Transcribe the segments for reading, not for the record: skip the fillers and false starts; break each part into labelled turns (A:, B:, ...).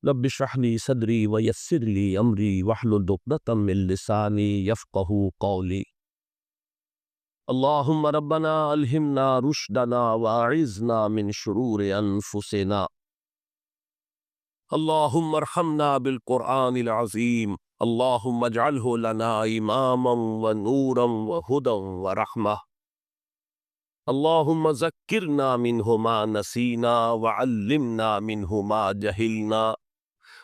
A: رب اشرح لي صدري ويسر لي امري واحلل عقدة من لساني يفقهوا قولي. اللهم ربنا الهمنا رشدنا واعذنا من شرور انفسنا. اللهم ارحمنا بالقرآن العظيم. اللهم اجعله لنا اماما ونورا وهدى ورحمة. اللهم ذكرنا منه ما نسينا وعلمنا منه ما جهلنا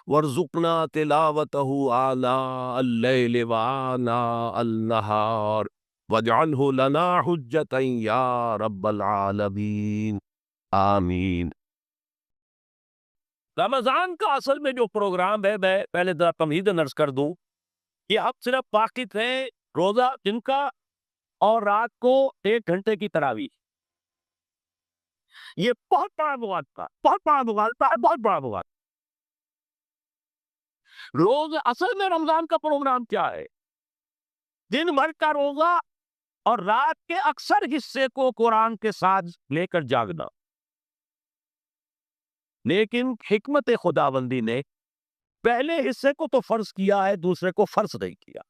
A: وارزقنا تلاوته آناء الليل وآناء النهار واجعله لنا حجة یا رب العالمین آمین۔ رمضان کا اصل میں جو پروگرام ہے، میں پہلے ذرا تمہید نرس کر دوں کہ آپ صرف واقف ہیں روزہ دن کا اور رات کو 1 گھنٹے کی تراویح۔ یہ بہت بڑا مغالطہ، بہت بڑا مغالطہ ہے، بہت بڑا مغالطہ۔ روز اصل میں رمضان کا پروگرام کیا ہے؟ دن بھر کا روزہ اور رات کے اکثر حصے کو قرآن کے ساتھ لے کر جاگنا۔ لیکن حکمت خداوندی نے پہلے حصے کو تو فرض کیا ہے، دوسرے کو فرض نہیں کیا،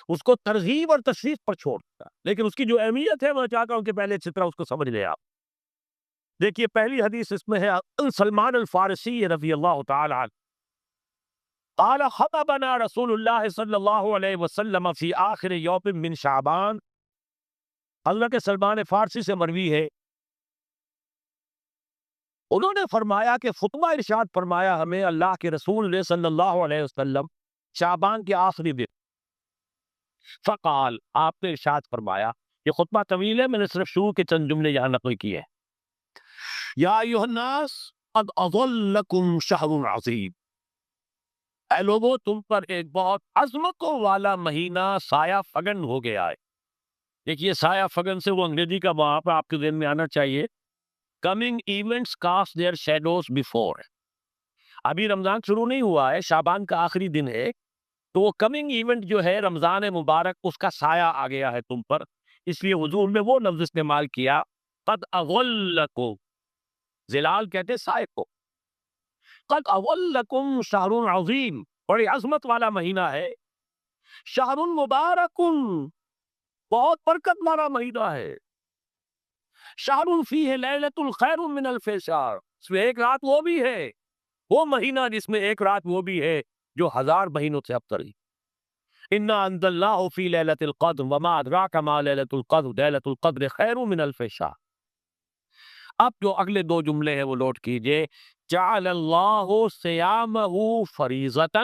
A: اس کو ترغیب اور تشریف پر چھوڑ دیا۔ لیکن اس کی جو اہمیت ہے میں چاہتا ہوں کہ پہلے اچھی طرح اس کو سمجھ لیں آپ۔ دیکھیے پہلی حدیث اس میں ہے سلمان الفارسی رضی اللہ تعالی عنہ قال خطبنا رسول اللہ صلی اللہ علیہ وسلم فی آخر یوم من شعبان۔ حضرت سلمان فارسی سے مروی ہے، انہوں نے فرمایا کہ خطبہ ارشاد فرمایا ہمیں اللہ کے رسول نے صلی اللہ علیہ وسلم شعبان کے آخری دن۔ فقال، آپ نے ارشاد فرمایا، یہ خطبہ طویل ہے، میں نے صرف شروع کے چند جملے یہاں نقل کیے ہیں۔ یا ایھا الناس قد اظلکم شہر عظیم، اے لوگوں تم پر ایک بہت عظمتوں والا مہینہ سایہ فگن ہو گیا ہے۔ دیکھیے سایہ فگن سے وہ انگریزی کا وہاں پر آپ کے ذہن میں آنا چاہیے، coming events cast their shadows before. ابھی رمضان شروع نہیں ہوا ہے، شعبان کا آخری دن ہے، تو وہ کمنگ ایونٹ جو ہے رمضان مبارک، اس کا سایہ آ گیا ہے تم پر، اس لیے حضور نے وہ لفظ استعمال کیا قد اظلکم، ظلال کہتے سائے کو، قد اظلکم شہر عظیم، بڑی عظمت والا مہینہ ہے، شہر مبارک، بہت برکت والا مہینہ ہے، شہر فیہ لیلۃ خیر من الف شہر، اس میں ایک رات وہ بھی ہے، وہ مہینہ جس میں ایک رات وہ بھی ہے جو 1000 مہینوں سے افضل ہے۔ انا انزلناہ فی لیلۃ القدر وما ادراک ما لیلۃ القدر لیلۃ القدر خیر من الف شہر۔ اب جو اگلے 2 جملے ہیں وہ نوٹ کیجئے، جعل اللہ صیامہ فریضۃ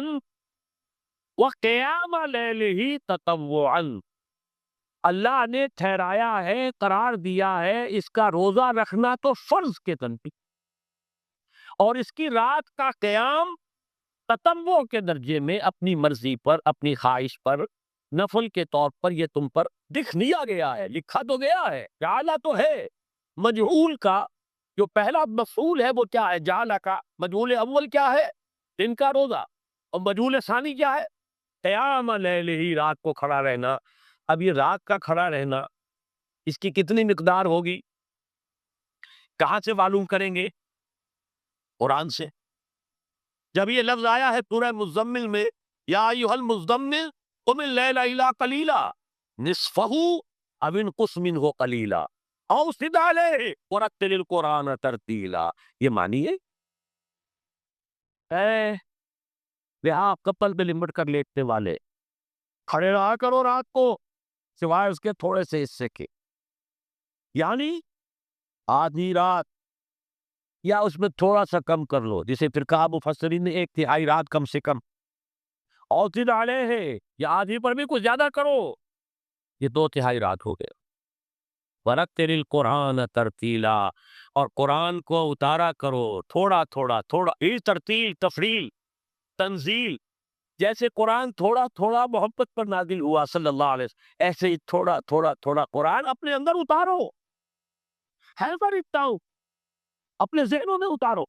A: وقیام لیلہ تطوعا، اللہ نے ٹھہرایا ہے، قرار دیا ہے اس کا روزہ رکھنا تو فرض کے تنبیہ، اور اس کی رات کا قیام تطوع کے درجے میں اپنی مرضی پر، اپنی خواہش پر، نفل کے طور پر یہ تم پر لکھ دیا گیا ہے، لکھا تو گیا ہے، جعلہ تو ہے۔ مجہول کا جو پہلا مفعول ہے وہ کیا ہے؟ جعلہ کا مجہول اول کیا ہے؟ دن کا روزہ، اور مجہول ثانی کیا ہے؟ قیام لیلہ، رات کو کھڑا رہنا۔ اب یہ رات کا کھڑا رہنا، اس کی کتنی مقدار ہوگی؟ کہاں سے معلوم کریں گے؟ قرآن سے۔ جب یہ لفظ آیا ہے سورہ مزمل میں، یا ایھا المزمل قم اللیل الا قلیلا نصفہ او انقص منہ قلیلا او زد علیہ ورتل القرآن ترتیلا، یہ معنی ہے اے یہاں کپل پہ لمٹ کر لیٹنے والے، کھڑے رہا کرو رات کو سوائے اس کے تھوڑے سے حصے کے، یعنی آدھی رات یا اس میں تھوڑا سا کم کر لو، جسے پھر کہا مفسرین نے 1/3 رات کم سے کم، اور زد علیہ، یا آدھی پر بھی کچھ زیادہ کرو، یہ 2/3 رات ہو گیا۔ وَرَتِّلِ الْقُرْآنَ تَرْتِیلًا، اور قرآن کو اتارا کرو تھوڑا تھوڑا، تھوڑا یہ ترتیل، تفریل، تنزیل، جیسے قرآن تھوڑا تھوڑا محبت پر نازل ہوا صلی اللہ علیہ وسلم، ایسے ہی تھوڑا تھوڑا تھوڑا قرآن اپنے اندر اتارو، ہے پر اتنا اپنے ذہنوں میں اتارو،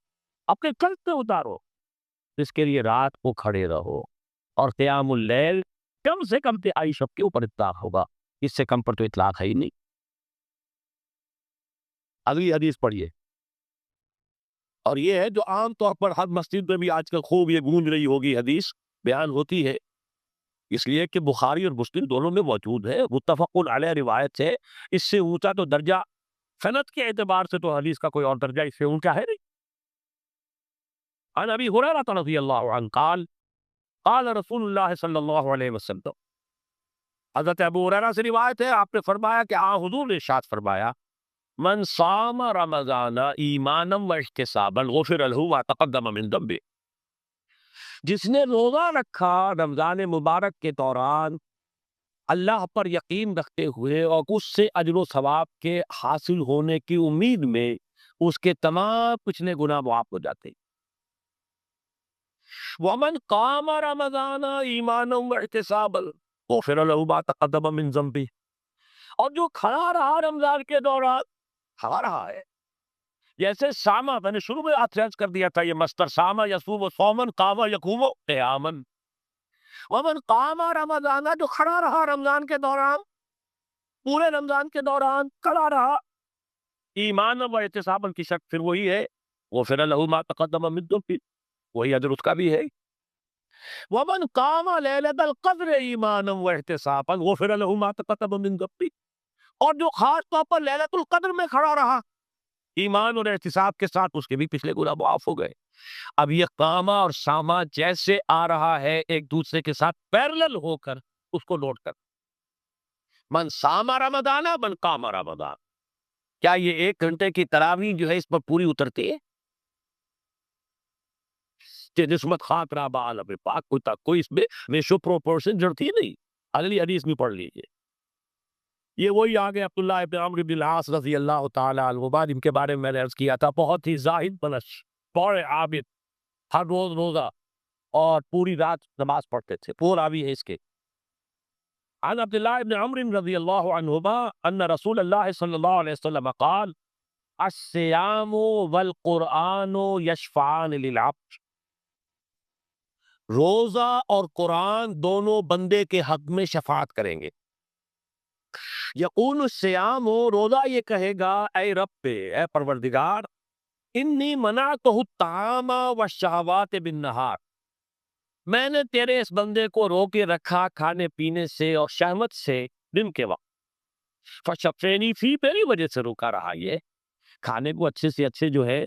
A: اپنے قلب میں اتارو، اس کے لیے رات کو کھڑے رہو، اور قیام اللیل کم سے کم 2/3 شب کے اوپر اطلاق ہوگا، اس سے کم پر تو اطلاق ہے ہی نہیں۔ اگلی حدیث پڑھیے۔ اور یہ ہے جو عام طور پر ہر مسجد میں بھی آج کل خوب یہ گونج رہی ہوگی، حدیث بیان ہوتی ہے، اس لیے کہ بخاری اور مسلم دونوں میں موجود ہے، متفق علیہ روایت ہے۔ اس سے اونچا تو درجہ سند کے اعتبار سے تو حدیث کا کوئی اور درجہ اس سے اونچا ہے نہیں۔ عن ابی ہریرہ رضی اللہ عنہ قال قال رسول اللہ صلی اللہ علیہ وسلم، حضرت ابو ہریرہ سے روایت ہے، آپ نے فرمایا کہ حضور نے ارشاد فرمایا، من صام رمضان ایمانا و احتسابا غفر له ما تقدم من ذنبه، جس نے روزہ رکھا رمضان مبارک کے دوران اللہ پر یقین رکھتے ہوئے اور اس سے اجر و ثواب کے حاصل ہونے کی امید میں، اس کے تمام پچھلے گناہ معاف ہو جاتے ہیں۔ ومن قام رمضان ایمانا واحتسابا غفر له ما تقدم من ذنبه، اور جو کھڑا رہا رمضان کے دوران، کھڑا رہا ہے، جیسے سامہ، میں نے شروع میں عرض کر دیا تھا، یہ مصدر سامہ یصوم صومن قام یقوم قیاما، ومن قام رمضان، جو کھڑا رہا رمضان کے دوران، پورے رمضان کے دوران کھڑا رہا، ایمان و احتساباً کی شرط پھر وہی ہے، غفر له ما تقدم من ذنبه، وہی اجر اس کا بھی ہے۔ ومن قام لیلۃ القدر ایمانا واحتسابا غفر له ما تقدم من ذنبه، اور جو خاص طور پر لیلۃ القدر میں کھڑا رہا ایمان اور احتساب کے ساتھ، اس کے بھی پچھلے گناہ معاف ہو گئے۔ اب یہ قامہ اور سامہ جیسے آ رہا ہے ایک دوسرے کے ساتھ پیرلل ہو کر، اس کو نوٹ کر، من سامہ رمضان من قام رمضان، کیا یہ 1 گھنٹے کی تراویح جو ہے اس پر پوری اترتی ہے؟ کہ نسبت خاطرہ بعالم پاک کو تک کوئی اس میں ریشو پروپورشن جڑتی نہیں، اگلی حدیث میں پڑھ لیجئے۔ یہ وہی آگے عبداللہ ابن عمرو بن العاص رضی اللہ تعالی عنہما، جن کے بارے میں میں نے عرض کیا تھا، بہت ہی زاہد بنش، بڑے عابد، ہر روز روزہ اور پوری رات نماز پڑھتے تھے، پورا بھی ہے اس کے۔ عن عبداللہ ابن عمرو رضی اللہ عنہما ان رسول اللہ صلی اللہ علیہ وسلم قال الصیام والقرآن یشفعان للعبد، روزہ اور قرآن دونوں بندے کے حق میں شفاعت کریں گے۔ یقول الصیام، روزہ یہ کہے گا، اے رب، اے پروردگار، انی منعتہ الطعام والشہوات بالنہار، میں نے تیرے اس بندے کو روکے رکھا کھانے پینے سے اور شہوت سے دن کے وقت، فشفینی فی، میری وجہ سے روکا رہا، یہ کھانے کو اچھے سے اچھے جو ہے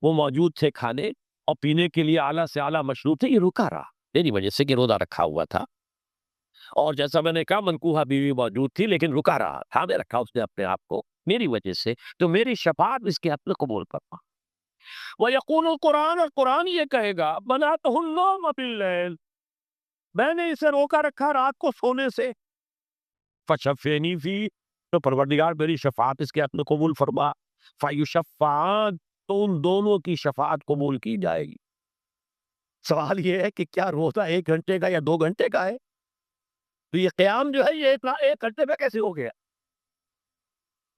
A: وہ موجود تھے کھانے، اور پینے کے لیے اعلیٰ سے اعلیٰ مشروب تھے، یہ روکا رہا میری وجہ سے کہ روزہ رکھا ہوا تھا، اور جیسا میں نے کہا منکوحہ بیوی موجود تھی لیکن رکا رہا، تھامے رکھا اس نے اپنے آپ کو میری وجہ سے، تو میری شفاعت اس کے حق میں قبول کرنا۔ وَيَقُولُ الْقُرْآنُ، اور قرآن یہ کہے گا، مَنَعْتُهُ النَّوْمَ بِاللَّيْلِ، میں نے اسے روکا رکھا رات کو سونے سے، فَشَفِّعْنِي فِيهِ، تو پروردگار میری شفاعت اس کے حق میں قبول فرما، فَيُشَفَّعَانِ، تو ان دونوں کی شفاعت قبول کی جائے گی۔ سوال یہ ہے کہ کیا روزہ 1 گھنٹے کا یا 2 گھنٹے کا ہے؟ تو یہ قیام جو ہے یہ اتنا 1 گھنٹے میں کیسے ہو گیا؟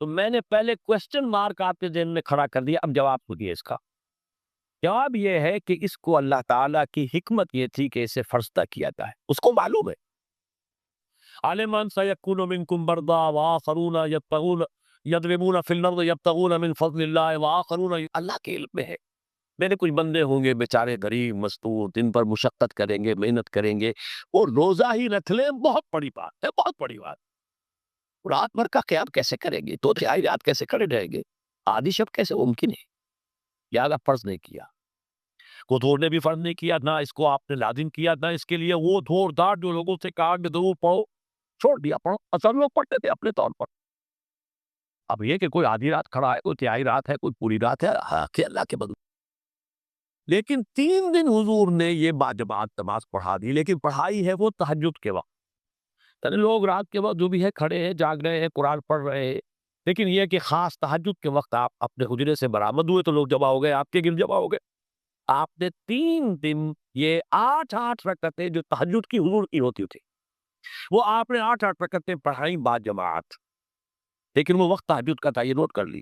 A: تو میں نے پہلے کوسچن مارک آپ کے ذہن میں کھڑا کر دیا، اب جواب سنیے اس کا۔ جواب یہ ہے کہ اس کو اللہ تعالیٰ کی حکمت یہ تھی کہ اسے فرض کیا جائے، اس کو معلوم ہے۔ عَلِمَ سَيَكُونُ مِنكُمْ مَرْضَىٰ وَآخَرُونَ يَضْرِبُونَ فِي الْأَرْضِ يَبْتَغُونَ مِن فَضْلِ اللَّهِ وَآخَرُونَ، اللہ کے علم میں ہے، میرے کچھ بندے ہوں گے بیچارے غریب مستور، دن پر مشقت کریں گے، محنت کریں گے، اور روزہ ہی رکھ لیں، بہت بڑی بات ہے، بہت بڑی بات۔ رات بھر کا قیام کیسے کریں گے؟ 2/3 رات کیسے کھڑے رہیں گے؟ آدھی شب کیسے ممکن ہے؟ لہٰذا فرض نہیں کیا، حضور نے بھی فرض نہیں کیا، نہ اس کو آپ نے لازم کیا، نہ اس کے لیے وہ دھوردار جو لوگوں سے کہا کہ ضرور پڑھو، چھوڑ دیا پڑھو، اصل لوگ پڑھتے تھے اپنے طور پر۔ اب یہ کہ کوئی آدھی رات کھڑا ہے، کوئی تہائی رات ہے، کوئی پوری رات ہے، حق ہے اللہ کے بدلے۔ لیکن 3 دن حضور نے یہ باجماعت نماز پڑھا دی، لیکن پڑھائی ہے وہ تہجد کے وقت، یعنی لوگ رات کے وقت جو بھی ہے کھڑے ہیں، جاگ رہے ہیں، قرآن پڑھ رہے ہیں، لیکن یہ کہ خاص تہجد کے وقت آپ اپنے حجرے سے برآمد ہوئے تو لوگ جمع ہو گئے، آپ کے گرد جمع ہو گئے۔ آپ نے 3 دن یہ 8 رکعتیں جو تہجد کی حضور کی ہوتی تھی، وہ آپ نے 8 رکعتیں پڑھائیں باجماعت، لیکن وہ وقت تہجد کا تھا، یہ نوٹ کر لی۔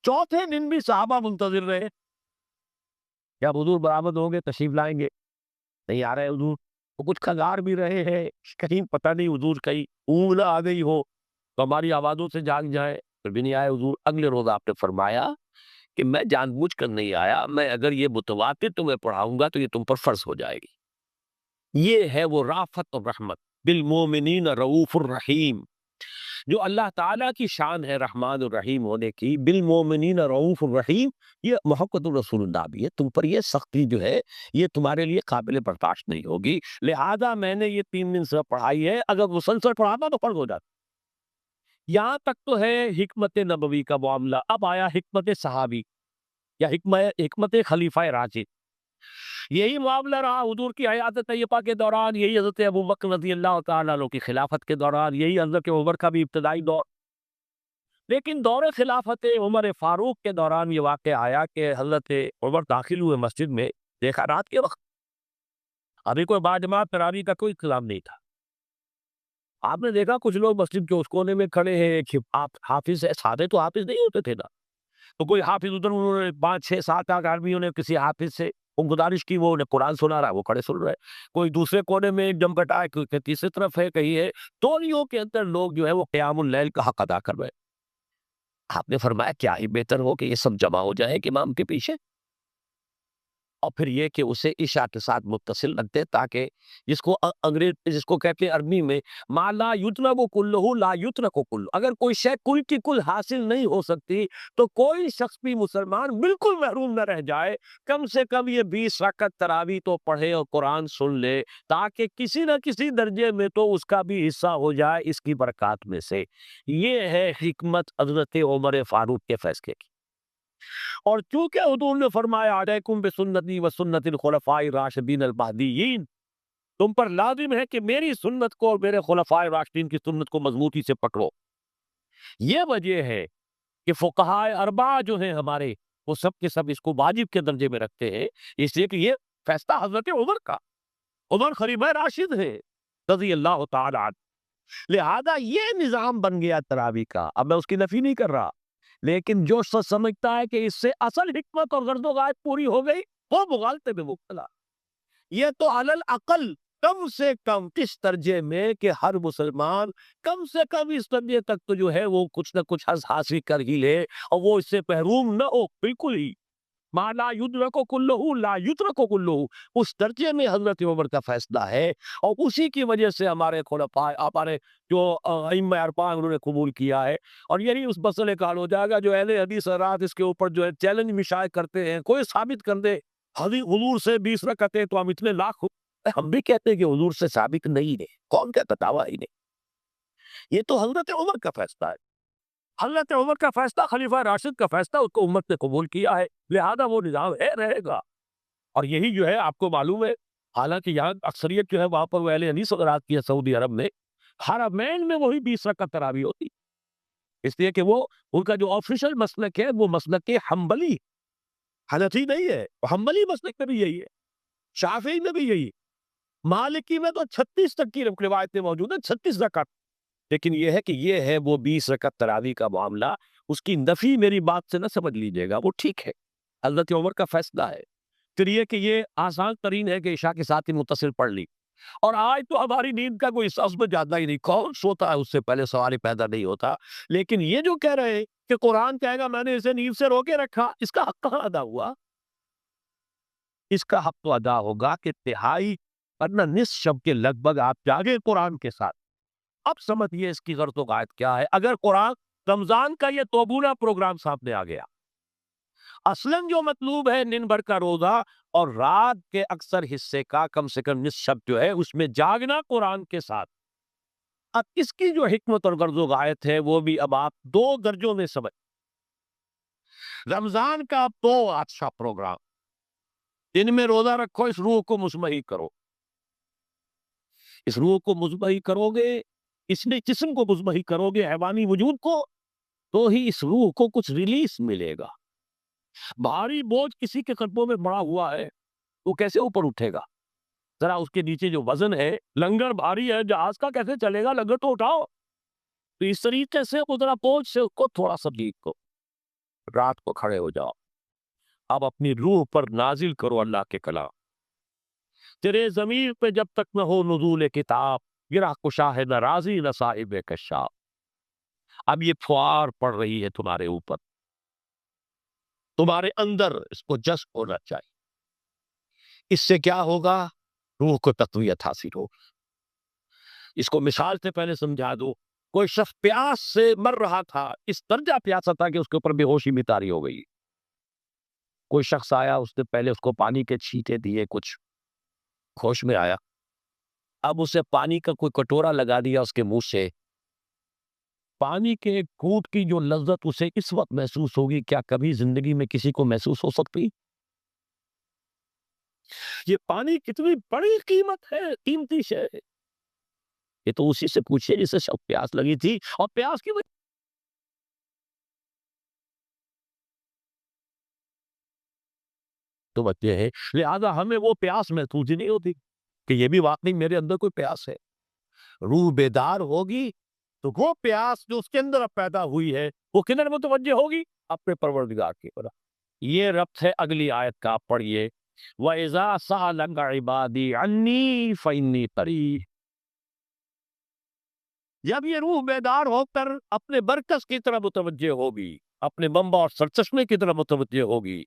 A: چوتھے دن بھی صحابہ منتظر رہے، کیا حضور برآمد ہوں گے، تشریف لائیں گے؟ نہیں آ رہے حضور، وہ کچھ کھنگار بھی رہے ہیں، کہیں پتہ نہیں حضور کہیں اونگ نہ آ گئی ہو تو ہماری آوازوں سے جاگ جائیں، پھر بھی نہیں آئے حضور۔ اگلے روز آپ نے فرمایا کہ میں جان بوجھ کر نہیں آیا، میں اگر یہ متواتر تمہیں پڑھاؤں گا تو یہ تم پر فرض ہو جائے گی۔ یہ ہے وہ رافت اور رحمت، بالمومنین رؤوف الرحیم، جو اللہ تعالیٰ کی شان ہے رحمان الرحیم ہونے کی۔ بالمومنین رؤوف الرحیم، یہ محمد الرسول اللہ بھی ہے، تم پر یہ سختی جو ہے یہ تمہارے لیے قابل برداشت نہیں ہوگی، لہذا میں نے یہ 3 دن سے پڑھائی ہے، اگر مسلسل پڑھاتا تو فرض ہو جاتا۔ یہاں تک تو ہے حکمت نبوی کا معاملہ، اب آیا حکمت صحابی یا حکمت خلیفہ راشد۔ یہی معاملہ رہا حضور کی حیات طیبہ کے دوران، یہی حضرت ابوبکر رضی اللہ تعالیٰ عنہ کی خلافت کے دوران، یہی حضرت عمر کا بھی ابتدائی دور۔ لیکن دور خلافت عمر فاروق کے دوران یہ واقعہ آیا کہ حضرت عمر داخل ہوئے مسجد میں، دیکھا رات کے وقت ابھی کوئی باجماعت تراویح کا کوئی انتظام نہیں تھا۔ آپ نے دیکھا کچھ لوگ مسجد کے اس کونے میں کھڑے ہیں، ایک حافظ ہے، سادے تو حافظ نہیں ہوتے تھے نا، تو کوئی حافظ ادھر، انہوں نے 5 6 7 8 آدمیوں نے کسی حافظ سے گزارش کی، وہ انہیں قرآن سنا رہا ہے، وہ کھڑے سن رہے ہیں۔ کوئی دوسرے کونے میں ایک دم کٹا ہے، کوئی تیسری طرف ہے، کہیں ہے، تولیوں کے اندر لوگ جو ہے وہ قیام اللیل کا حق ادا کر رہے ہیں۔ آپ نے فرمایا کیا ہی بہتر ہو کہ یہ سب جمع ہو جائیں کہ امام کے پیچھے، اور پھر یہ کہ اسے عشاء کے ساتھ متصل رکھ دے، تاکہ جس کو کہتے ہیں عربی میں ما لا یطلب کلہ لا یترک کلہ، اگر کوئی شے کل کی کل حاصل نہیں ہو سکتی تو کوئی شخص بھی مسلمان بالکل محروم نہ رہ جائے، کم سے کم یہ 20 رکعت تراویح تو پڑھے اور قرآن سن لے، تاکہ کسی نہ کسی درجے میں تو اس کا بھی حصہ ہو جائے اس کی برکات میں سے۔ یہ ہے حکمت حضرت عمر فاروق کے فیصلے کی۔ اور چونکہ حضور نے فرمایا علیکم بسنتی و سنت الخلفاء الراشدین المہدیین، تم پر لازم ہے کہ میری سنت کو اور میرے خلفاء راشدین کی سنت کو مضبوطی سے پکڑو۔ یہ وجہ ہے کہ فقہائے اربعہ جو ہیں ہمارے، وہ سب کے سب اس کو واجب کے درجے میں رکھتے ہیں، اس لیے کہ یہ فیصلہ حضرت عمر کا، عمر خلیفہ راشد ہے رضی اللہ تعالی عنہ، لہذا یہ نظام بن گیا تراویح کا۔ اب میں اس کی نفی نہیں کر رہا، لیکن جو شخص سمجھتا ہے کہ اس سے اصل حکمت اور غرض و غایت پوری ہو گئی، وہ مغالطے میں مبتلا۔ یہ تو علی الاقل کم سے کم اس درجے میں کہ ہر مسلمان کم سے کم اس درجے تک تو جو ہے وہ کچھ نہ کچھ حظ حاصل کر ہی لے، اور وہ اس سے محروم نہ ہو، بالکل ہی۔ ما لا یدرک کلہ لا یترک کلہ، اس درجے میں حضرت عمر کا فیصلہ ہے، اور اسی کی وجہ سے ہمارے خلفاء، ہمارے جو ائمہ اربعہ انہوں نے قبول کیا ہے۔ اور یہی اس مسئلے کا حل ہو جائے گا جو اہل حدیث حضرات اس کے اوپر جو ہے چیلنج بھی شائع کرتے ہیں، کوئی ثابت کر دے حضور سے 20 رکعتیں تو ہم اتنے لاکھ، ہم بھی کہتے ہیں کہ حضور سے ثابت نہیں ہے، کون کہتا دعویٰ ہی نہیں، یہ تو حضرت عمر کا فیصلہ ہے۔ حضرت عمر کا فیصلہ، خلیفہ راشد کا فیصلہ، اس کو امت نے قبول کیا ہے، لہذا وہ نظام ہے، رہے گا۔ اور یہی جو ہے آپ کو معلوم ہے، حالانکہ یہاں اکثریت جو ہے وہاں پر وہ اہل حدیث حضرات کی ہے سعودی عرب میں، حرمین میں وہی 20 رکعت تراویح ہوتی، اس لیے کہ وہ ان کا جو آفیشل مسلک ہے وہ مسلک حنبلی، حنفی نہیں ہے، حنبلی مسلک میں بھی یہی ہے، شافعی میں بھی یہی ہے، مالکی میں تو 36 تک کی روایتیں موجود ہیں، 36 رکعت۔ لیکن یہ ہے کہ یہ ہے وہ 20 رکعت تراویح کا معاملہ، اس کی نفی میری بات سے نہ سمجھ لیجیے گا، وہ ٹھیک ہے، حضرت عمر کا فیصلہ ہے۔ پھر یہ کہ یہ آسان ترین ہے کہ عشاء کے ساتھ ہی متصل پڑھ لی، اور آج تو ہماری نیند کا کوئی حصہ اس میں جاتا ہی نہیں، کون سوتا ہے اس سے پہلے، سوال ہی پیدا نہیں ہوتا۔ لیکن یہ جو کہہ رہے ہیں کہ قرآن کہے گا میں نے اسے نیند سے روکے رکھا، اس کا حق کہاں ادا ہوا؟ اس کا حق تو ادا ہوگا کہ تہائی ورنہ نصف شب کے لگ بھگ آپ جاگے قرآن کے ساتھ۔ اب سمجھیے اس کی غرض و غایت کیا ہے۔ اگر قرآن رمضان کا یہ توبونہ پروگرام سامنے آ گیا، اصلاً جو مطلوب ہے دن بھر کا روزہ اور رات کے اکثر حصے کا کم سے کم نصف شب جو ہے اس میں جاگنا قرآن کے ساتھ، اب اس کی جو حکمت اور غرض و غایت ہے وہ بھی اب آپ 2 درجوں میں سمجھ۔ رمضان کا تو اچھا پروگرام، دن میں روزہ رکھو، اس روح کو مزمحی کرو، اس روح کو مزمحی کرو گے، اس نے جسم کو مزمحی کرو گے، حیوانی وجود کو، تو ہی اس روح کو کچھ ریلیز ملے گا۔ بھاری بوجھ کسی کے قدموں میں بڑا ہوا ہے، وہ کیسے اوپر اٹھے گا؟ ذرا اس کے نیچے جو وزن ہے، لنگر بھاری ہے، جہاز کا کیسے چلے گا؟ لنگر تو اٹھاؤ۔ تو اس طریقے سے وہ ذرا بوجھ سے اس کو تھوڑا سا لیک کو، رات کو کھڑے ہو جاؤ، اب اپنی روح پر نازل کرو اللہ کے کلام۔ تیرے ضمیر پہ جب تک نہ ہو نزول کتاب، گرہ کشا ہے نہ راضی نہ صاحب کشاف۔ اب یہ پھوار پڑ رہی ہے تمہارے اوپر، تمہارے اندر اس کو جذب ہونا چاہیے. اس سے کیا ہوگا؟ روح کو تقویت حاصل ہو. اس کو مثال سے پہلے سمجھا دو. کوئی شخص پیاس سے مر رہا تھا، اس درجہ پیاسا تھا کہ اس کے اوپر بے ہوشی بھی طاری ہو گئی. کوئی شخص آیا، اس نے پہلے اس کو پانی کے چھینٹے دیے، کچھ ہوش میں آیا. اب اسے پانی کا کوئی کٹورا لگا دیا اس کے منہ سے. پانی کے گھونٹ کی جو لذت اسے اس وقت محسوس ہوگی، کیا کبھی زندگی میں کسی کو محسوس ہو سکتی؟ یہ پانی کتنی بڑی قیمت ہے، قیمتی شے ہے. یہ تو اسی سے پوچھے جسے شب پیاس لگی تھی، اور پیاس کی وجہ تو بچے ہیں، لہذا ہمیں وہ پیاس محسوس ہی نہیں ہوتی کہ یہ بھی واقعی میرے اندر کوئی پیاس ہے. روح بیدار ہوگی تو وہ پیاس جو اس کے اندر اب پیدا ہوئی ہے وہ کدھر متوجہ ہوگی؟ اپنے پروردگار کی طرف. یہ ربط ہے اگلی آیت کا، پڑھیے. وَإِذَا سَأَلَكَ عِبَادِي عَنِّي فَإِنِّي قَرِيبٌ. جب یہ روح بیدار ہو کر اپنے مرکز کی طرف متوجہ ہوگی، اپنے منبع اور سرچشمے کی طرف متوجہ ہوگی،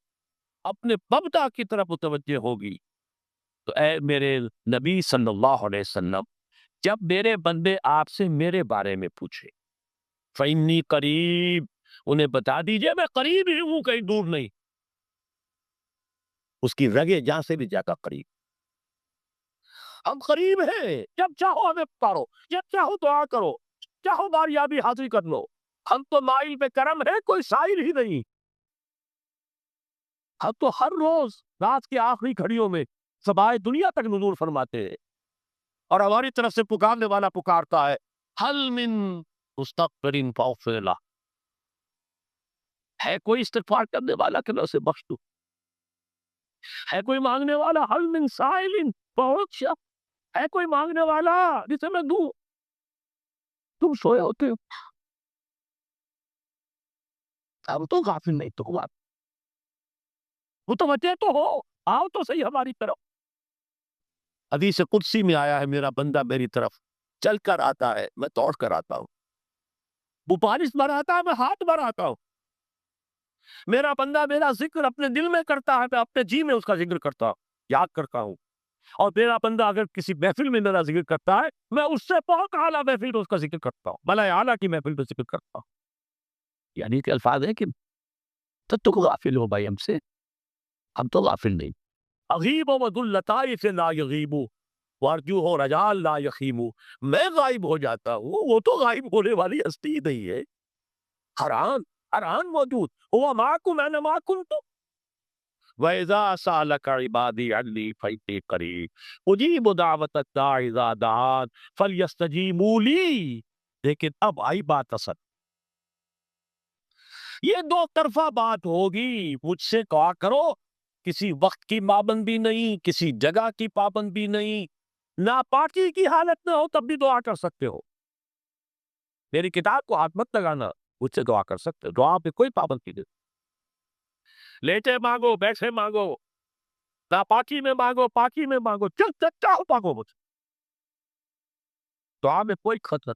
A: اپنے مبدا کی طرف متوجہ ہوگی، تو اے میرے نبی صلی اللہ علیہ وسلم، جب میرے بندے آپ سے میرے بارے میں پوچھے، فَإِنِّي قریب، انہیں بتا دیجئے میں قریب ہی ہوں، کہیں دور نہیں. اس کی رگے جہاں سے بھی جا کر قریب. ہم قریب ہیں، جب چاہو ہمیں پکارو، جب چاہو دعا کرو، چاہو باریابی حاصل کر لو. ہم تو مائل پہ کرم ہے، کوئی سائل ہی نہیں. ہم تو ہر روز رات کی آخری گھڑیوں میں سبائے دنیا تک نزول فرماتے ہیں، اور ہماری طرف سے پکارنے والا پکارتا ہے، حل من مستغفر فاغفر لہ. ہے کوئی استغفار کرنے والا کہ میں اسے بخش دوں؟ ہے کوئی مانگنے والا؟ حل من سائل فاعطیہ. ہے کوئی مانگنے والا جسے میں دوں؟ تم سوئے ہوتے ہو. ہم تو غافل نہیں، تو متوجہ تو ہو، آؤ تو صحیح ہماری طرف. حدیث قدسی میں آیا ہے، میرا بندہ میری طرف چل کر آتا ہے، میں دوڑ کر آتا ہوں. وہ بارش بڑھاتا ہے، میں ہاتھ بڑھاتا ہوں. میرا بندہ میرا ذکر اپنے دل میں کرتا ہے، میں اپنے جی میں اس کا ذکر کرتا ہوں، یاد کرتا ہوں. اور میرا بندہ اگر کسی محفل میں میرا ذکر کرتا ہے، میں اس سے بہت اعلیٰ محفل میں اس کا ذکر کرتا ہوں، ملائے اعلیٰ کی محفل میں ذکر کرتا ہوں. یعنی کہ الفاظ ہے کہ تو غافل ہو بھائی ہم سے، ہم تو غافل نہیں. اغیب و اللطائف لا یغیب وارجو ہو رجال لا یخیم. میں غائب ہو جاتا ہوں، وہ تو غائب ہونے والی ہستی ہی نہیں ہے. حران موجود، وہ معکم انا ما کنت. وَإِذَا سَأَلَكَ عِبَادِي عَنِّي فَإِنِّي قَرِيبٌ أُجِيبُ دَعْوَةَ الدَّاعِ إِذَا دَعَانِ فَلْيَسْتَجِیبُوا لِی. لیکن اب آئی بات اصل. یہ دو طرفہ بات ہوگی. مجھ سے دعا کرو، کسی وقت کی پابندی نہیں، کسی جگہ کی پابندی نہیں، ناپاکی کی حالت میں ہو تب بھی دعا کر سکتے ہو. میری کتاب کو ہاتھ مت لگانا، مجھ سے دعا کر سکتے ہو، دعا پہ کوئی پابندی نہیں. لیٹے مانگو، بیٹھے مانگو، ناپاکی میں مانگو، پاکی میں مانگو، چاہو مانگو مجھ سے. دعا میں کوئی خطر.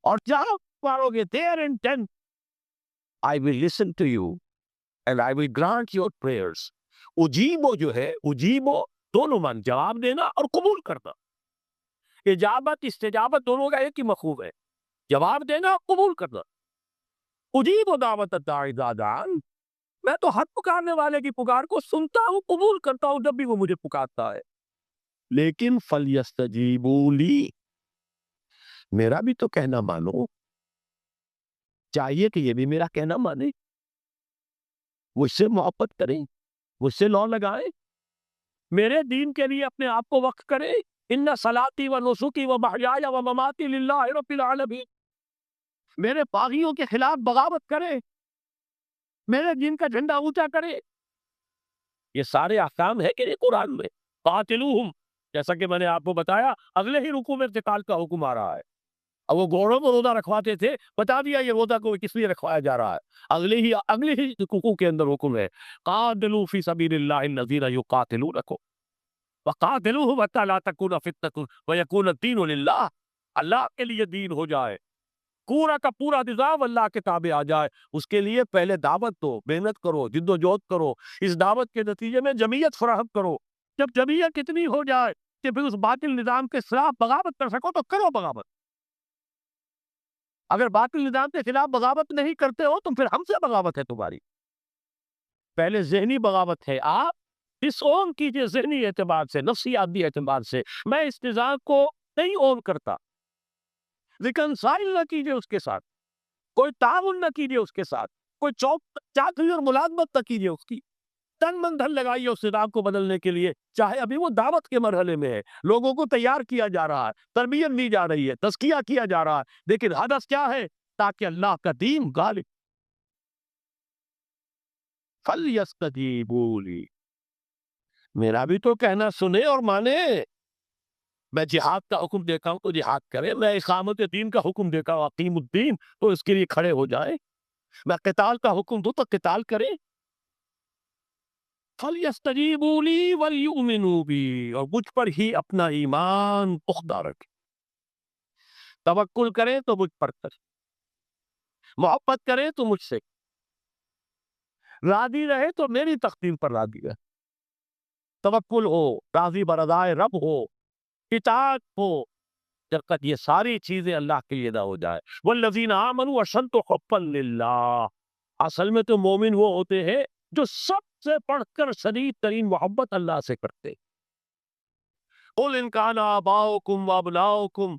A: اور جہاں مانگو گے there and then I will listen to you and I will grant your prayers. اجیبو جو ہے، اجیبو دونوں مان، جواب دینا اور قبول کرنا. اجابت استجابت دونوں کا ایک ہی مفہوم ہے، جواب دینا اور قبول کرنا. اجیبو دعوت الداعی اذا دعان، میں تو ہر پکارنے والے کی پکار کو سنتا ہوں، قبول کرتا ہوں جب بھی وہ مجھے پکارتا ہے. لیکن فَلْيَسْتَجِیبُوا لِی، میرا بھی تو کہنا مانو. چاہیے کہ یہ بھی میرا کہنا مانے، مجھ سے محبت کریں، مجھ سے لو لگائیں، میرے دین کے لیے اپنے آپ کو وقف کریں. ان صلاتی و نسکی و محیای و مماتی للہ رب العالمین. میرے باغیوں کے خلاف بغاوت کرے، میرے دین کا جھنڈا اونچا کرے. یہ سارے احکام ہے کہ نہیں قرآن میں؟ قاتلوہم، جیسا کہ میں نے آپ کو بتایا اگلے ہی رکوع میں قتال کا حکم آ رہا ہے. اب وہ گھوڑوں کو روزہ رکھواتے تھے، بتا دیا یہ روزہ کو کس لیے رکھوایا جا رہا ہے. اگلے ہی رکوع کے اندر حکم ہے، قاتلوا فی سبیل اللہ الذین یقاتلونکم وقاتلوہم حتی لا تکون فتنۃ ویکون الدین للہ. اللہ کے لیے دین ہو جائے، پورا کا پورا نظام اللہ کے تابع آ جائے، اس کے لیے پہلے دعوت دو، محنت کرو، جد و جہد کرو، اس دعوت کے نتیجے میں جمعیت فراہم کرو۔ جب جمعیت اتنی ہو جائے کہ پھر اس باطل نظام کے خلاف بغاوت کر سکو تو کرو بغاوت۔ اگر باطل نظام کے خلاف بغاوت نہیں کرتے ہو تو پھر ہم سے بغاوت ہے تمہاری۔ پہلے ذہنی بغاوت ہے، آپ ڈس اون کیجئے ذہنی اعتبار سے، نفسیاتی اعتبار سے، میں اس نظام کو نہیں اون کرتا، ریکنسائل نہ کیجئے اس کے ساتھ، کوئی تعاون نہ کیجئے اس کے ساتھ، کوئی چاکری اور ملازمت نہ کیجئے اس کی، تن من دھن لگائیے اس نظام کو بدلنے کے لیے، چاہے ابھی وہ دعوت کے مرحلے میں ہے، لوگوں کو تیار کیا جا رہا ہے، تربیت دی جا رہی ہے، تزکیہ کیا جا رہا ہے، لیکن ہدف کیا ہے؟ تاکہ اللہ کا دین غالب۔ فَلْيَسْتَجِيبُوا لِي، میرا بھی تو کہنا سنے اور مانے۔ میں جہاد کا حکم دیتا ہوں تو جہاد کرے، میں اقامت دین کا حکم دیتا ہوں اقیم الدین تو اس کے لیے کھڑے ہو جائے، میں قتال کا حکم دوں تو قتال کرے۔ فَلْيَسْتَجِيبُوا لِي وَلْيُؤْمِنُوا بِي، اور مجھ پر ہی اپنا ایمان پختہ رکھے، توکل کرے تو مجھ پر کرے، محبت کرے تو مجھ سے، راضی رہے تو میری تقدیر پر راضی رہے، توکل ہو، راضی برضائے رب ہو، اطاعت ہو، جب تک یہ ساری چیزیں اللہ کے لیے نہ ہو جائے۔ والذین آمنوا اشد حبا للہ، اصل میں تو مومن وہ ہوتے ہیں جو سب سے بڑھ کر شدید ترین محبت اللہ سے کرتے۔ قل ان کان آباؤکم وابناؤکم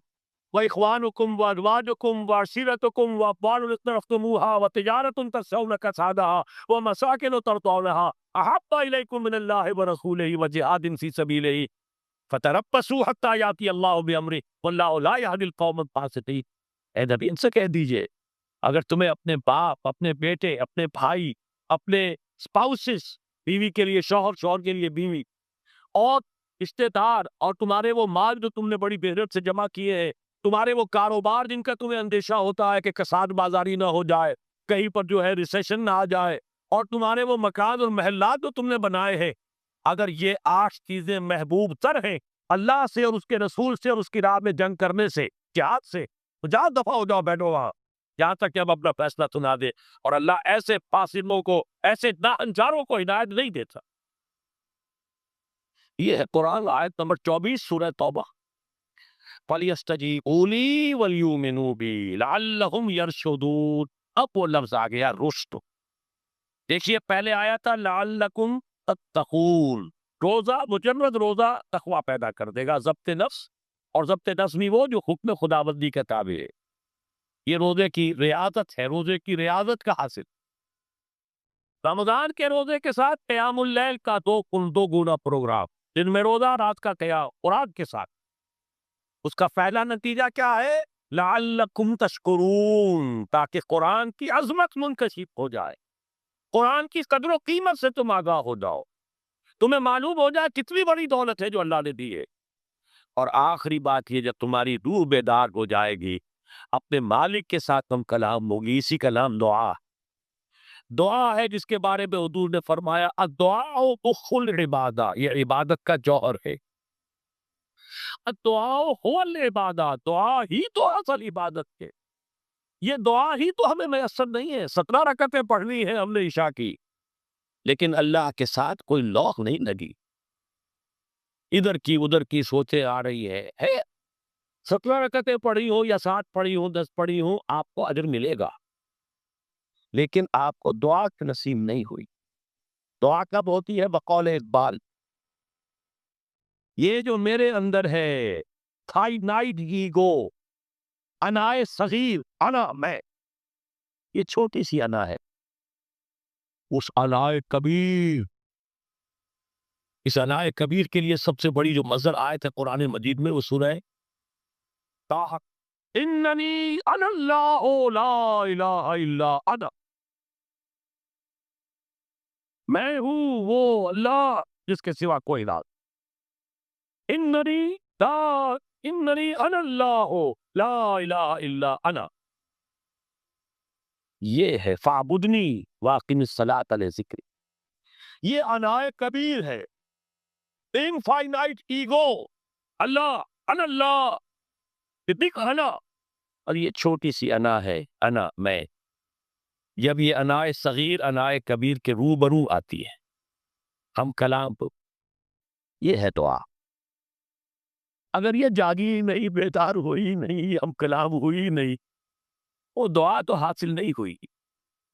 A: واخوانکم وازواجکم وعشیرتکم واموال اقترفتموها وتجارۃ تخشون کسادها ومساکن ترضونها احب الیکم من اللہ ورسولہ وجہاد فی سبیلہ فتربصوا حتی یاتی اللہ بامرہ واللہ لا یہدی القوم الفاسقین۔ اے نبی ان سے کہہ دیجئے اگر تمہیں اپنے باپ، اپنے بیٹے، اپنے بھائی، اپنے اسپاؤسز، بیوی کے لیے شوہر، شوہر کے لیے بیوی، اور رشتے دار، اور تمہارے وہ مال جو تم نے بڑی محنت سے جمع کیے ہیں، تمہارے وہ کاروبار جن کا تمہیں اندیشہ ہوتا ہے کہ کساد بازاری نہ ہو جائے، کہیں پر جو ہے ریسیشن نہ آ جائے، اور تمہارے وہ مکان اور محلات جو تم نے بنائے ہیں، اگر یہ 8 چیزیں محبوب تر ہیں اللہ سے اور اس کے رسول سے اور اس کی راہ میں جنگ کرنے سے، جہاد سے، تو جہاں دفع ہو جاؤ، بیٹھو وہاں جہاں تک کہ ہم اپنا فیصلہ سنا دے۔ اور اللہ ایسے فاسقوں کو، ایسے ناہنجاروں کو ہدایت نہیں دیتا۔ یہ ہے قرآن آیت نمبر 24 سورہ توبہ۔ فَلْيَسْتَجِيبُوا لِي وَلْيُؤْمِنُوا بِي لَعَلَّهُمْ يَرْشُدُونَ۔ اب وہ لفظ آ گیا رشد۔ دیکھیے پہلے آیا تھا لَعَلَّكُمْ تَتَّقُونَ، روزہ، مجرد روزہ تقوی پیدا کر دے گا، ضبط نفس، اور ضبط نفس بھی وہ جو حکم خداوندی کے تابع ہے۔ یہ روزے کی ریاضت ہے، روزے کی ریاضت کا حاصل۔ رمضان کے روزے کے ساتھ قیام اللیل کا دو گنا پروگرام، دن میں روزہ، رات کا قیام قرآن کے ساتھ۔ اس کا پہلا نتیجہ کیا ہے؟ لعلکم تشکرون، تاکہ قرآن کی عظمت منکشف ہو جائے، قرآن کی قدر و قیمت سے تم آگاہ ہو جاؤ، تمہیں معلوم ہو جائے کتنی بڑی دولت ہے جو اللہ نے دی ہے۔ اور آخری بات یہ، جب تمہاری روح بیدار ہو جائے گی، اپنے مالک کے ساتھ ہم کلام ہوگی، اسی کا نام دعا۔ دعا ہے جس کے بارے میں حضور نے فرمایا الدعاء مخ العبادہ، یہ عبادت کا جوہر ہے۔ الدعاء هو العبادہ، دعا ہی تو اصل عبادت ہے۔ یہ دعا ہی تو ہمیں میسر نہیں ہے، 17 رکعتیں پڑھنی ہیں ہم نے عشاء کی، لیکن اللہ کے ساتھ کوئی لوح نہیں لگی، ادھر کی ادھر کی سوچیں آ رہی ہے 17 رکعتیں پڑھی ہو یا 7 پڑھی ہو، 10 پڑھی ہو، آپ کو اجر ملے گا، لیکن آپ کو دعا کی نصیب نہیں ہوئی۔ دعا کب ہوتی ہے؟ بقول اقبال، یہ جو میرے اندر ہے تھائنائڈ ایگو، انائے صغیر، انا میں، یہ چھوٹی سی انا ہے، اس انائے کبیر، اس انائے کبیر کے لیے سب سے بڑی جو مظہر آیت ہے قرآن مجید میں وہ سورہ طٰہٰ، اننی انا اللہ لا الہ الا انا، میں ہوں وہ اللہ جس کے سوا کوئی نہ، اننی انا اللہ لا الہ الا انا، یہ ہے فاعبدنی واقم الصلاۃ لذکری، یہ انائے کبیر ہے، انفائنائٹ ایگو، اللہ انا اللہ، بگ انا، اور یہ چھوٹی سی انا ہے، انا میں، جب یہ انائے صغیر انائے کبیر کے روبرو آتی ہے، ہم کلام پر، یہ ہے دعا۔ اگر یہ جاگی ہی نہیں، بیدار ہوئی نہیں، ہم کلام ہوئی نہیں، وہ دعا تو حاصل نہیں ہوئی۔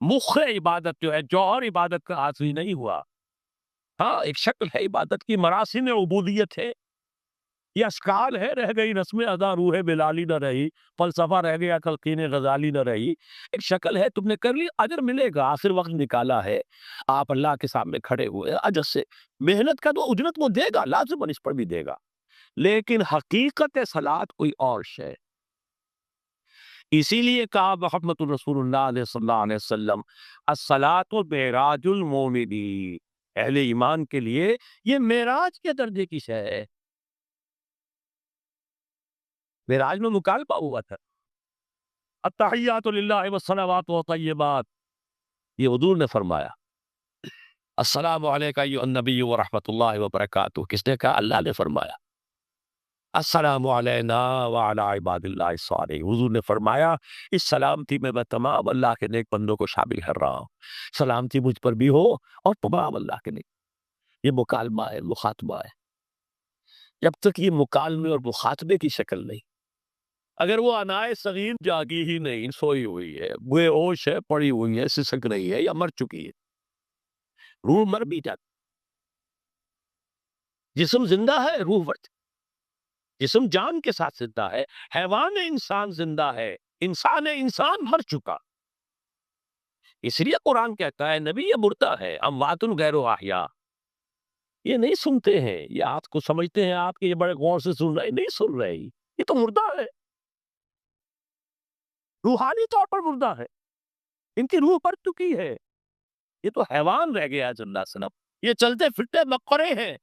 A: مخ عبادت جو ہے، جوہر عبادت کا حاصل نہیں ہوا۔ ہاں ایک شکل ہے عبادت کی، مراسم عبودیت ہے، یہ اشکال ہے، رہ گئی رسم ادا روح بلالی نہ رہی، فلسفہ رہ گیا تلقین غزالی نہ رہی، ایک شکل ہے، تم نے کر لی، اجر ملے گا، آخر وقت نکالا ہے، آپ اللہ کے سامنے کھڑے ہوئے اجر سے، محنت کا تو اجرت وہ دے گا، لازماً اس پر بھی دے گا، لیکن حقیقت صلاۃ کوئی اور شے۔ اسی لیے کہا محمد رسول اللہ علیہ صلی اللہ علیہ وسلم الصلاۃ معراج المومنین، اہل ایمان کے لیے یہ معراج کے درجے کی شے ہے۔ معراج میں مکالمہ ہوا تھا، التحیات للہ والصلوات والطیبات، یہ حضور نے فرمایا، السلام علیکہ ایھا النبی ورحمۃ اللہ وبرکاتہ، کس نے کہا؟ اللہ نے فرمایا، السلام علینا وعلی عباد اللہ الصالحین، حضور نے فرمایا اس سلامتی میں تمام اللہ کے نیک بندوں کو شامل کر رہا ہوں، سلامتی مجھ پر بھی ہو اور تمام اللہ کے نیک، یہ مکالمہ ہے، مخاطبہ ہے۔ جب تک یہ مکالمے اور مخاطبے کی شکل نہیں، اگر وہ انائے صغیر جاگی ہی نہیں، سوئی ہوئی ہے، بے ہوش ہے، پڑی ہوئی ہے، سسک رہی ہے یا مر چکی ہے، روح مر بھی جاتی، جسم زندہ ہے، روح مر جاتی، جسم جان کے ساتھ زندہ ہے، حیوان انسان زندہ ہے، انسان مر چکا، اس لیے قرآن کہتا ہے نبی یہ مردہ ہے، اموات غیر احیاء، یہ نہیں سنتے ہیں، یہ آپ کو سمجھتے ہیں آپ کہ یہ بڑے غور سے سن رہے، نہیں سن رہے، یہ تو مردہ ہے، روحانی طور پر مردہ ہے، ان کی روح مر چکی ہے، یہ تو حیوان رہ گیا زندہ صنم، یہ چلتے پھرتے مقبرے ہیں،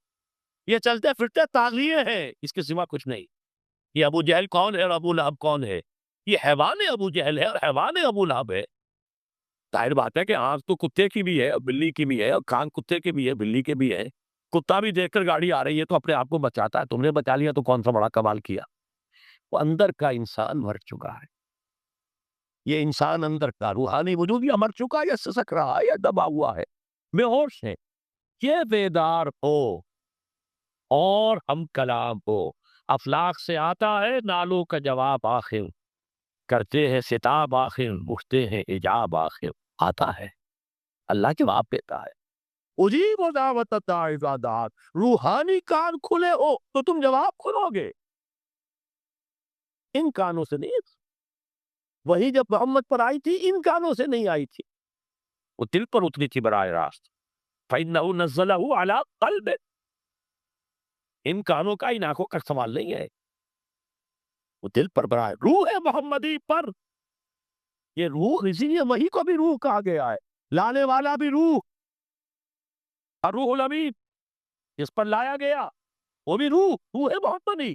A: یہ چلتے پھرتے تاغیے ہیں، اس کے سوا کچھ نہیں۔ یہ ابو جہل کون ہے اور ابو لہب کون ہے؟ یہ حیوان ابو جہل ہے اور حیوان ابو لہب ہے۔ ظاہر بات ہے کہ آنکھ تو کتے کی بھی ہے اور بلی کی بھی ہے، اور کان کتے کے بھی ہے، بلی کے بھی ہے، کتا بھی دیکھ کر گاڑی آ رہی ہے تو اپنے آپ کو بچاتا ہے، تم نے بچا لیا تو کون سا بڑا کمال کیا۔ وہ اندر کا انسان مر چکا ہے، یہ انسان اندر کا روحانی وجود یا مر چکا ہے یا سسک رہا ہے یا دبا ہوا ہے، بے ہوش ہے، یہ بیدار ہو اور ہم کلام ہو، افلاق سے آتا ہے نالوں کا جواب آخر، کرتے ہیں ستاب آخر، اٹھتے ہیں ایجاب آخر، آتا ہے، اللہ جواب دیتا ہے، اجیب دعوت الداعی اذا دعان، روحانی کان کھلے ہو تو تم جواب کھلو گے، ان کانوں سے نہیں، وہی جب محمد پر آئی تھی ان کانوں سے نہیں آئی تھی، وہ دل پر اتری تھی براہ راست، فَإِنَّهُ نَزَّلَهُ عَلَىٰ قَلْبِكَ، ان کانوں کا ان آنکھوں کا سوال نہیں ہے، وہ دل پر براہ روح ہے محمدی پر، یہ روح، اسی لیے وہی کو بھی روح کہا گیا ہے، لانے والا بھی روح، الروح الامین، جس پر لایا گیا وہ بھی روح ہے محمدی،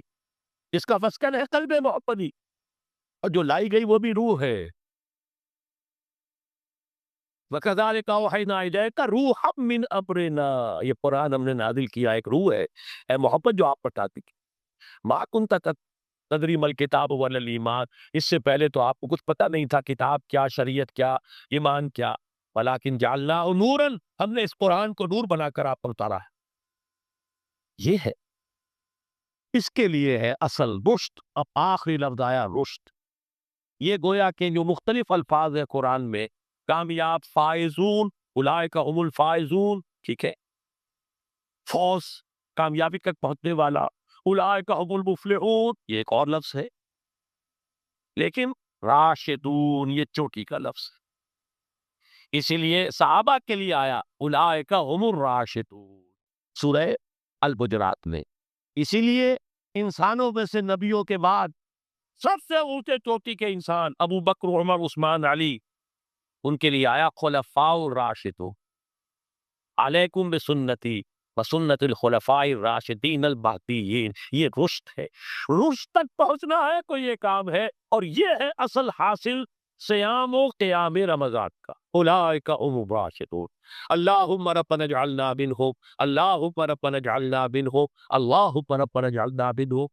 A: جس کا مسکن ہے قلب محمدی، اور جو لائی گئی وہ بھی روح ہے۔ وَكَذَلِكَ أَوْحَيْنَا إِلَيْكَ رُوحًا مِّنْ أَمْرِنَا، یہ قرآن ہم نے نازل کیا، ایک روح ہے، اے محمد جو آپ بتاتے کہ مَا كُنْتَ تَدْرِي مَا الْكِتَابُ وَلَا الْإِيمَانُ، اس سے پہلے تو آپ کو کچھ پتہ نہیں تھا، کتاب کیا، شریعت کیا، ایمان کیا، وَلَٰكِنْ جَعَلْنَاهُ نُورًا، ہم نے اس قرآن کو نور بنا کر آپ پر اتارا ہے، یہ ہے، اس کے لیے ہے اصل رشد، اب آخری لفظ آیا رشد، یہ گویا کہ جو مختلف الفاظ ہیں قرآن میں، کامیاب، فائزون، اولئک هم الفائزون، ٹھیک ہے، فوز، کامیابی تک پہنچنے والا، اولئک هم المفلحون، یہ ایک اور لفظ ہے، لیکن راشدون یہ چوٹی کا لفظ ہے، اسی لیے صحابہ کے لیے آیا اولئک هم الراشدون سورہ الحجرات میں، اسی لیے انسانوں میں سے نبیوں کے بعد سب سے اونچے چوٹی کے انسان ابو بکر، عمر، عثمان، علی، ان کے لیے آیا خلفاء الراشدون، علیکم بسنتی وسنت الخلفاء الراشدین المہدیین، یہ رشد ہے، رشد تک پہنچنا ہے کوئی یہ کام ہے، اور یہ ہے اصل حاصل صیام و قیام رمضان کا، اولئک هم الراشدون، اللہم ربنا اجعلنا منہم، اللہم ربنا اجعلنا منہم، اللہم ربنا اجعلنا منہم۔